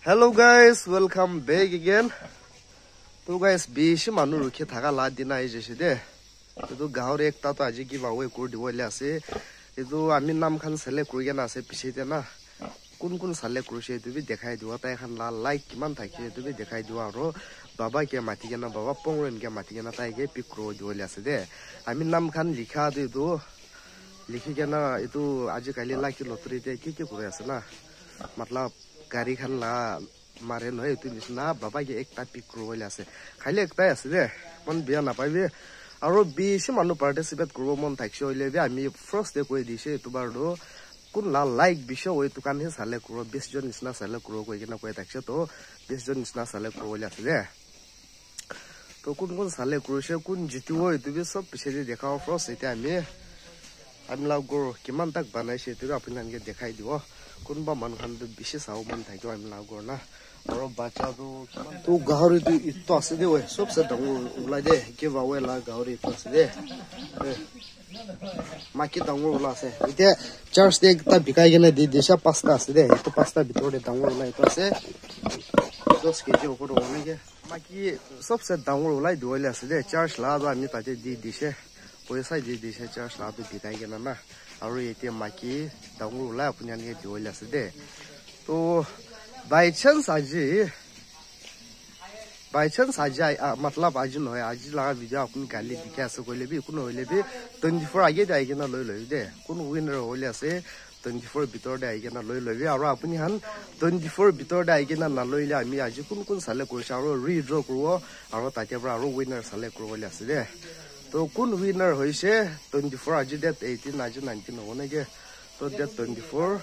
Hello guys, welcome back again. So guys, bishi manu rukhe thaga la dina ai jese de. To gaur ekta to aji giveaway kor diwole ase. Etu ami nam khan select kurigena ase piche de na. Kun select kurse tu bi dekhai diwa tai khan la like kiman thake tu bi dekhai diwa aro baba ke mati gena baba pongren ke mati gena tai ge pick kro diwole ase de. Ami nam khan likha de tu likhi gena etu aji kali la ki lottery de ki kore ase na. Matlab gari khan la mare no etu nisna baba ge ekta pick kro wala ase khali ekta ase de mon bia na paibe aro bishi manu participate kurbo mon thakse hoile be ami first de koi dise etu bar do kun la like bisho oi tukan he sale kro 20 jon nisna sale kro koi kena koi thakse to 20 jon nisna sale kro wala ase de to kun sale kro she kun jitu oi tu be sob piche de dekhao first eta ami la gor kiman tak banai she tu apunan ge dekhai dibo kunba man khan to bishi saw man thai to am la gor na aro bacha to gauri to itto ase de we sob se dang ulai de give away la gauri to ase de maki dang ula ase ite church de ta bikai gena de desha pasta ase de to pasta bitor de dang ulai to ase to skeje okor ole ge maki sob se dang ulai duole ase de church la ba mi ta de dishe poisa de dishe church la to bikai gena na aro ite maki dangru la punya ni diwala sede to by chance aji matlab aji no aji la video apun kali dikha so kole bi kuno hole bi 24 age dai gena loi de kun winner hole ase 24 bitor dai gena loi bi aro apuni han 24 bitor dai gena na loi le ami aji kun sale ko aro redraw kurwo aro tate bra aro winner sale kurwo le ase de to kun winner hoise 24 aji date 18 aji 19 hone ge to date 24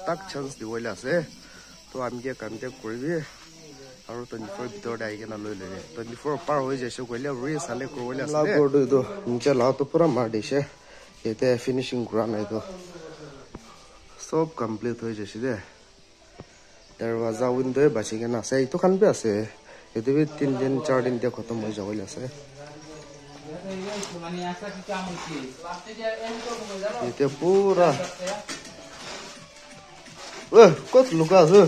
tak chance diwala ase to amge contact koribi aro 24 bitor dai gena loi 24 par hoye jese koile re sale korwala ase la gordo do incha la to pura mar dise ete finishing ground ai to sob complete hoye jese de darwaza window bachi gena ase to khan be ase ete bi 3 din 4 din de khatam hoye jawala ase itu pura, kok luka tu?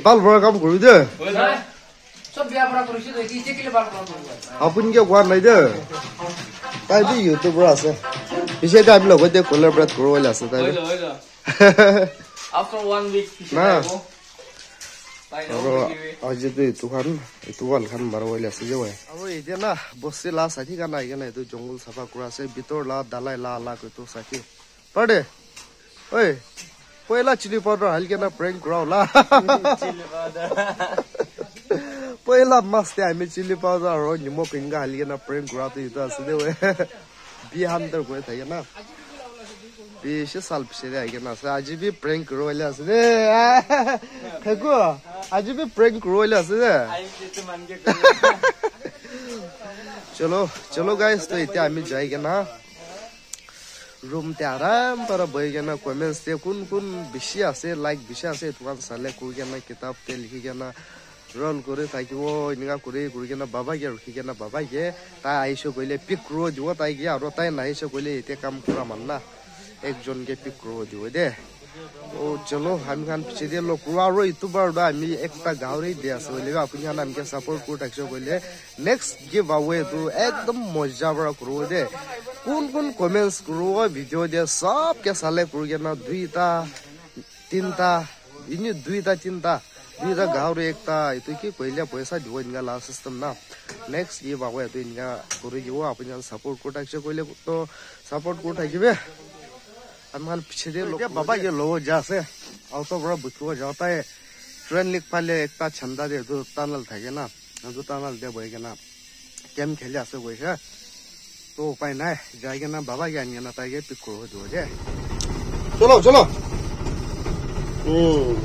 Bal berapa kamu guru tu? Apa ni kau kuat lagi tu? Tadi YouTube berasa. Bisa dah bila kau dek collaborate guru lah setara. After 1 week, nah. Aro aje de tuhan itu wal khan marwala ase je we aro ide na bosse la sathi kana igena itu jongul safa kura ase bitor la dalai la ko to sathi pade oi poila chili powder halgena prank kura la chili powder poila mast ami chili powder aro nimo kinga halgena prank kura to itu ase de we bihan der ko thai na bishi sal pise de igena sa aji bi prank kura wala ase de thego aji bi prank kura wala ase de chalo guys to ite ami jai gena room te aram para boy gena comments te kun bishi ase like bishi ase tuan sale ku gena kitab te likhi gena roll kore thakibo ininga kore gena baba ge rukhi gena baba ge ta aisho koile pick ro dibo tai ge aro tai na aisho koile ite kam pura manna ekjon ge pick ro dibo de o chalo ham khan piche de lo kura ro youtuber da mi ekta gauri de ase le apni han amke support ko takso koile next giveaway to ekdam moja bra kro de kun comments kro video de sab ke sale kru gena duita tinta ini duita tinta duita gauri ekta itu ki koile paisa dibo inga la system na next giveaway to inga kru gibo apni han support ko takso koile to support ko থাকিবে हम पीछे दे लोग बाबा ये लो जासे auto बड़ा बुतवा जाता है train लिख पाले एकता छंदा दे दो टनल था ना दो टनल दे बोल के ना गेम खेले आसे वैसे तो उपाय ना जाएगा ना बाबा के आने ना ताकि पिक करो दो जे चलो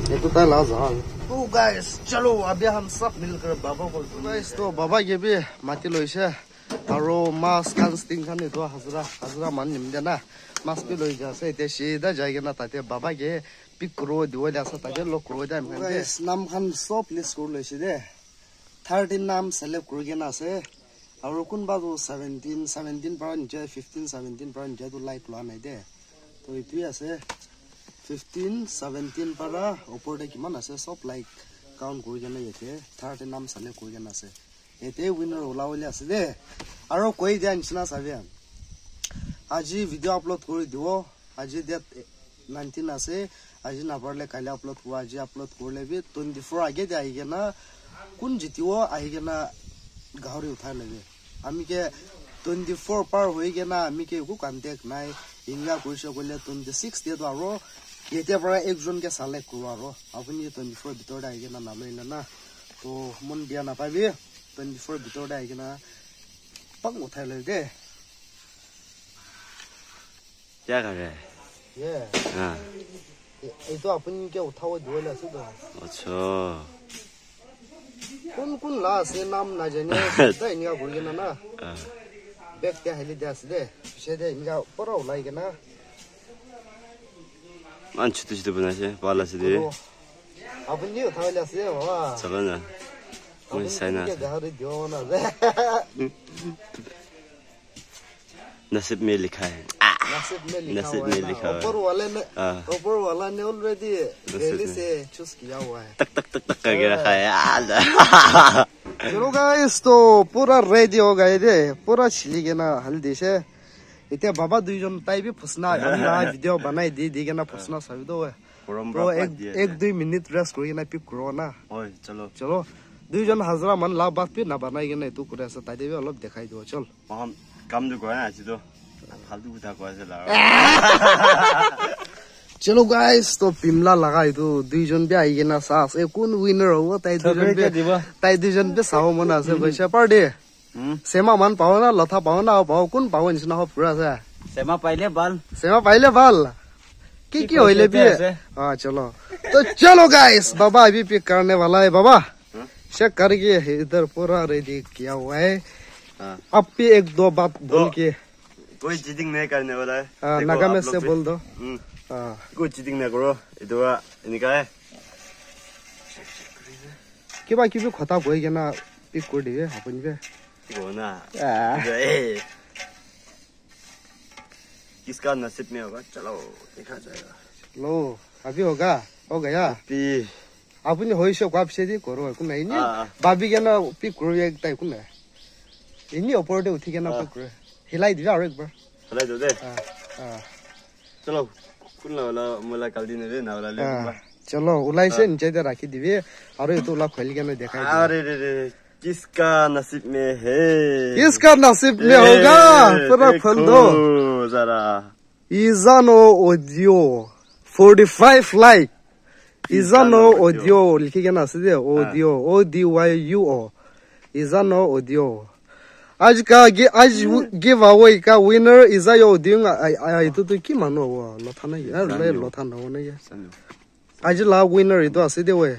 ये तो ताला जान तो गाइस चलो अभी हम सब मिलकर बाबा को गाइस तो बाबा ये भी माटी लो इसे aro mas kan sting kan itu hazra man nimde na mas pe loi jase te shida jayge na tate baba ge pikro diwala sa tate lo kro da guys nam khan so please kor loise de 13 nam select kurge na ase আৰু কোনবা 17 পৰা নিচে 15 17 পৰা নিচে তো like লোৱা নাই দে তো ইটোই আছে 15 17 পৰা ওপৰতে কিমান আছে সব লাইক কাউন্ট কৰি কেনে এতে থাৰ্ড নাম চালে কৰি কেনে আছে এতে উইনাৰ ওলাবলৈ আছে দে আৰু কৈ দিয়া নিচিনা চাবি আজি ভিডিঅ আপলোড কৰি দিব আজি ডেট 19 আছে আজি নাপাৰলে কাইলে আপলোড হোৱা আজি আপলোড কৰিলে বি 24 আগে দে আহি কেনা কোন জিতিব আহি কেনা গাহৰি উঠাই লবে আমি কে 24 পাৰ হৈ কেনা আমি কে একো কন্টেক্ট নাই ইংলা কৰিছে কলে 26 দিয়ে আৰু এতিয়া পৰা একজনকে চালে কৰো আৰু আপুনি 24 ভিতৰত আহি কেনা নালৈলে না তো মন দিয়া নাপাবি 24 ভিতৰত আহি কেনা পাক উঠাই লৈ দে क्या कर रहे हैं ये हाँ ये तो अपन के उठाओ दिवाले আছে তো अच्छा কোন লা আছে নাম না জানি তাই নিয়া গুলি না না ব্যাগ তে হেলি দে আছে দে সেদে নিয়া পরাও লাগে না 안 추트지도 보나시 발라시디 আপনি উঠাইলে আছে বাবা 저거는 우리 사이나 গাহরি দিও না রে नसीब में लिखा है नसीब में नसीब में लिखा है ऊपर वाला ने ऑलरेडी दिल्ली से चूज किया हुआ है तक तक तक तक करके रखा है चलो गाइस तो पूरा रेडी हो गए थे पूरा छिली के ना हल्दी से इतने बाबा दुईजन ताई भी फसना हमने वीडियो बनाई दी के ना फसना सभी तो है तो एक 2 मिनट रेस्ट करिए ना पिक करो ना ओए चलो दुईजन हाजरा मन ला बात भी ना बनाई के ना तू करे ऐसा ताई भी अलग दिखाई दो चल हम काम जो कोई ना चीज़ तो फालतू कुछ कोई से ला चलो गाइस तो पिमला लगाई तो दुईजन भी आई ना सास ए कौन विनर हो ताई दुईजन भी साहो मना से पैसा पर दे सेमा मान पाओ ना लथा पाओ ना पाओ कौन पाओ निसना हो पूरा से सेमा पहले बाल की होइले भी हां चलो तो चलो गाइस बाबा अभी पिक करने वाला है बाबा चेक करके इधर पूरा रेडी किया हुआ है अब भी 1-2 बात बोल के कोई चीटिंग नहीं करने वाला है नागा में से बोल दो कोई चीटिंग नहीं करो इधर इनका है किबा किबी खता होई के ना पिक कर दिए अपन पे होना किसका नसीब में होगा चलो देखा जाएगा लो अभी होगा हो गया पी अपनी होई से को आपसे दी करो कुन नहीं नी बाबी के ना पिक करो एक टाइप कुन है इन्हीं ऊपर दे उठी के ना पिक करो हिलाई दिया और एक बार हिलाई दो दे चलो कुन वाला मला कल दिन रे ना वाला ले चलो उलाई से नीचे दे रखी दिवे और ये तो ला खोल के ना दिखाई अरे रे किसका नसीब में है किसका नसीब में होगा पूरा खोल दो जरा इजानो ऑडियो 45 लाइक इजानो ऑडियो लिखी के ना सीधे ऑडियो ODYUO इजानो ऑडियो आज गिव अवे का विनर इजायो ऑडियो आई तो की मानो वो लथा नहीं यार ले लथा ना वो नहीं आज ला विनर इतो सीधे वे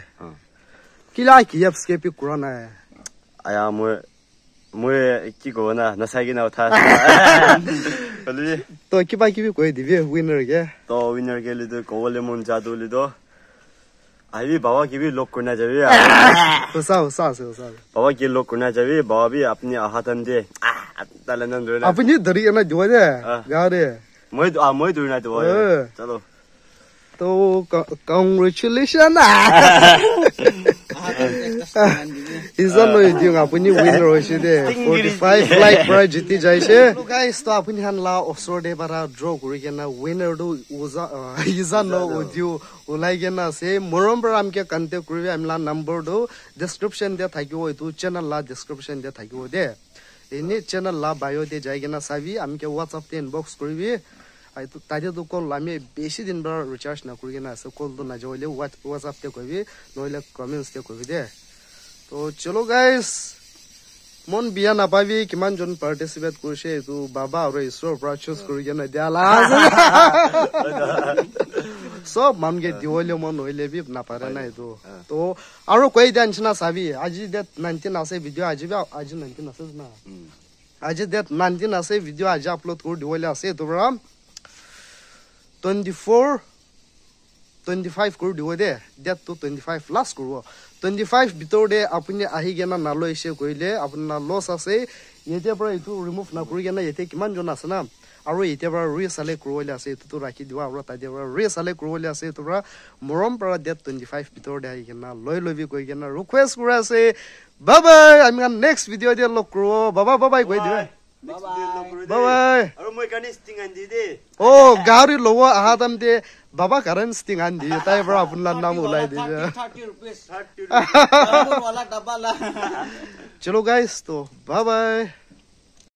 किला की एप्स के पे कुराना है आया मुए की को ना नसागी ना उठा तो किबा किबी कोई दिवे विनर के लिए तो कोवले मन जादू ले दो अभी बाबा की भी लोग करना चाहिए उसा बाबा की लोग करना चाहिए बाबा भी अपने हाथन दे अपनी धरी ना जो दे गारे मैं दूरना तो चलो तो कांग्रेचुलेशन इजानो इदियो अपनी विनर होइसे दे 45 लाइक प्राइज जीती जाइसे तो गाइस तो अपनी हन ला ऑफसर दे बारा ड्रॉ करि केना विनर दो इजानो ऑडियो उलाई केना से मोरम पर हमके कांटेक्ट करिवे हमला नंबर दो डिस्क्रिप्शन दे थाकियो इतु चैनल ला डिस्क्रिप्शन दे थाकियो दे इनि चैनल ला बायो दे जाय केना साबि हमके व्हाट्सएप ते इनबॉक्स करिवे आई तो ताजे तो कॉल लामे बेसी दिन बार रिचार्ज ना करि केना से कॉल तो ना जोले व्हाट्सएप ते कइबे नोले कमेंट्स ते कइबे दे तो चलो गाइस मन बिया ना पाबी किमान जन पार्टिसिपेट करसे तो बाबा और ईश्वर पर चूज करि केना दियाला सब मान के दिवले मन होइले भी ना पारे ना तो आरो कोई टेंशन साबी आज डेट 19 आसे वीडियो आज 19 आसे ना आज डेट 19 आसे वीडियो आज अपलोड कर दिवले आसे तो बराम 25 कर दिव दे डेट तो 25 लास्ट करो 25 ভিতৰতে আপুনি আহি গেনা নালৈ এসে কইলে আপোনাৰ লস আছে ইয়াতে পৰা এইটো ৰিমুভ নকৰি কেনে ইয়াতে কিমান জন আছে না আৰু এতিয়া পৰা ৰিচালে কৰিবলৈ আছে এইটো ৰাখি দিবা আৰু তাতে পৰা ৰিচালে কৰিবলৈ আছে এইটো পৰা মৰম পৰা ডেট 25 ভিতৰত আহি কেনে লৈ লবি কৈ কেনে ৰিকুৱেষ্ট কৰি আছে বাই বাই আমি নেক্সট ভিডিঅ' দিয়া লগ কৰো বাই বাই কৈ দিবা বাই আৰু মই কানি ষ্টিং আনি দে ও গাড়ী লব আহা দাম দে বাবা কাৰেণ্ট ষ্টিং আনি দিয়ে তাই পৰা আপোনাৰ নাম ওলাই দিছে 30 rupees. Walang dabala. চলো গাইস তো বাই বাই